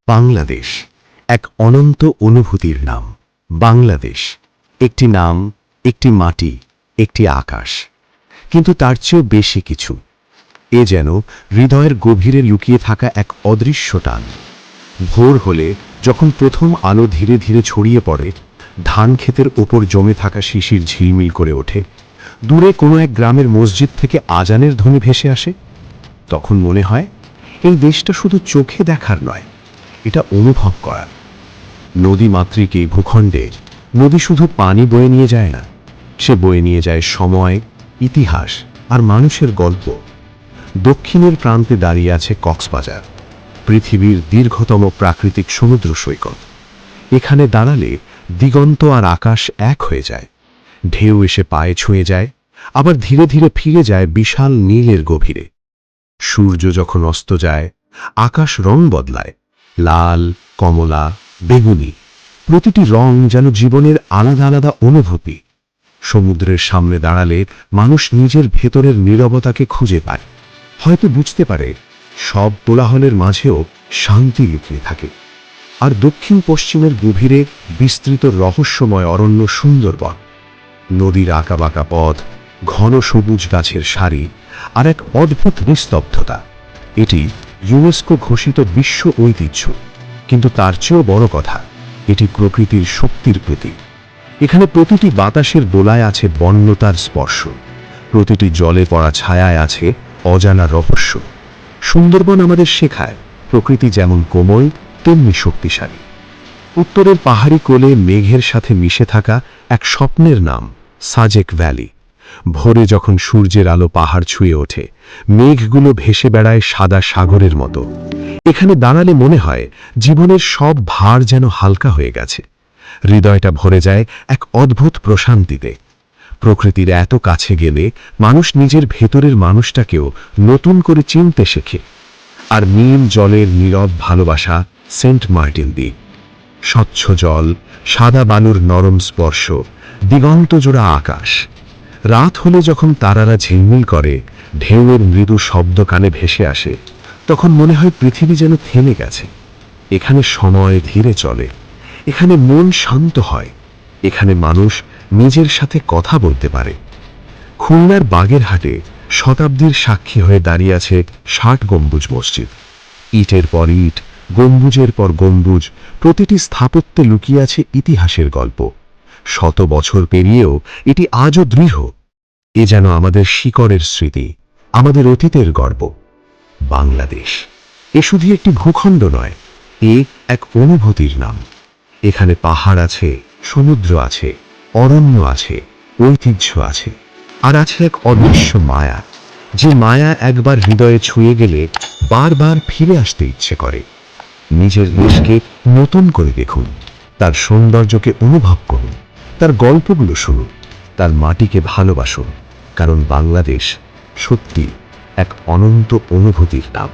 বাংলাদেশ এক অনন্ত অনুভূতির নাম। বাংলাদেশ একটি নাম, একটি মাটি, একটি আকাশ, কিন্তু তার চেয়েও বেশি কিছু। এ যেন হৃদয়ের গভীরে লুকিয়ে থাকা এক অদৃশ্য টান। ভোর হলে যখন প্রথম আলো ধীরে ধীরে ছড়িয়ে পড়ে, ধান ক্ষেতের ওপর জমে থাকা শিশির ঝিলমিল করে ওঠে, দূরে কোনো এক গ্রামের মসজিদ থেকে আজানের ধ্বনি ভেসে আসে, তখন মনে হয় এই দেশটা শুধু চোখে দেখার নয়, এটা অনুভব করার। নদীমাতৃক এই ভূখণ্ডে নদী শুধু পানি বয়ে নিয়ে যায় না, সে বয়ে নিয়ে যায় সময়, ইতিহাস আর মানুষের গল্প। দক্ষিণের প্রান্তে দাঁড়িয়ে আছে কক্সবাজার, পৃথিবীর দীর্ঘতম প্রাকৃতিক সমুদ্র সৈকত। এখানে দাঁড়ালে দিগন্ত আর আকাশ এক হয়ে যায়। ঢেউ এসে পায়ে ছুঁয়ে যায়, আবার ধীরে ধীরে ফিরে যায় বিশাল নীলের গভীরে। সূর্য যখন অস্ত যায়, আকাশ রং বদলায়, লাল, কমলা, বেগুনি। প্রতিটি রং যেন জীবনের আলাদা আলাদা অনুভূতি। সমুদ্রের সামনে দাঁড়ালে মানুষ নিজের ভেতরের নীরবতাকে খুঁজে পায়, হয়তো বুঝতে পারে সব কোলাহলের মাঝেও শান্তি লুকিয়ে থাকে। আর দক্ষিণ পশ্চিমের গভীরে বিস্তৃত রহস্যময় অরণ্য সুন্দরবন, নদীর আঁকাবাঁকা পথ, ঘন সবুজ গাছের সারি আর এক অদ্ভুত নিস্তব্ধতা। এটি ইউনেস্কো ঘোষিত বিশ্ব ঐতিহ্য, কিন্তু তার চেয়েও বড় কথা, এটি প্রকৃতির শক্তির প্রতীক। এখানে প্রতিটি বাতাসের দোলায় আছে বন্যতার স্পর্শ, প্রতিটি জলে পড়া ছায়ায় আছে অজানা রহস্য। সুন্দরবন আমাদের শেখায় প্রকৃতি যেমন কোমল, তেমনি শক্তিশালী। উত্তরের পাহাড়ি কোলে মেঘের সাথে মিশে থাকা এক স্বপ্নের নাম সাজেক ভ্যালি। ভোরে যখন সূর্যের আলো পাহাড় ছুঁয়ে ওঠে, মেঘগুলো ভেসে বেড়ায় সাদা সাগরের মতো। এখানে দাঁড়ালে মনে হয় জীবনের সব ভার যেন হালকা হয়ে গেছে। হৃদয়টা ভরে যায় এক অদ্ভুত প্রশান্তিতে। প্রকৃতির এত কাছে গেলে মানুষ নিজের ভেতরের মানুষটাকেও নতুন করে চিনতে শেখে। আর নীল জলের নীরব ভালোবাসা সেন্ট মার্টিন দ্বীপ। স্বচ্ছ জল, সাদা বালুর নরম স্পর্শ, দিগন্ত জোড়া আকাশ। রাত হলে যখন তারারা ঝিলমিল করে, ঢেউয়ের মৃদু শব্দ কানে ভেসে আসে, তখন মনে হয় পৃথিবী যেন থেমে গেছে। এখানে সময় ধীরে চলে, এখানে মন শান্ত হয়, এখানে মানুষ নিজের সাথে কথা বলতে পারে। খুলনার বাগেরহাটে শতাব্দীর সাক্ষী হয়ে দাঁড়িয়ে আছে ৬০ গম্বুজ মসজিদ। ইটের পর ইট, গম্বুজের পর গম্বুজ, প্রতিটি স্থাপত্যে লুকিয়ে আছে ইতিহাসের গল্প। শত বছর পেরিয়েও এটি আজও দৃঢ়। এ যেন আমাদের শিকড়ের স্মৃতি, আমাদের অতীতের গর্ব। বাংলাদেশ এ শুধু একটি ভূখণ্ড নয়, এ এক অনুভূতির নাম। এখানে পাহাড় আছে, সমুদ্র আছে, অরণ্য আছে, ঐতিহ্য আছে, আর আছে এক অদৃশ্য মায়া, যে মায়া একবার হৃদয়ে ছুঁয়ে গেলে বারবার ফিরে আসতে ইচ্ছে করে। নিজের দেশকে নতুন করে দেখুন, তার সৌন্দর্যকে অনুভব করুন, তার গল্পগুলো শুনুন, তার মাটিকে ভালোবাসুন, কারণ বাংলাদেশ সত্যি এক অনন্ত অনুভূতির নাম।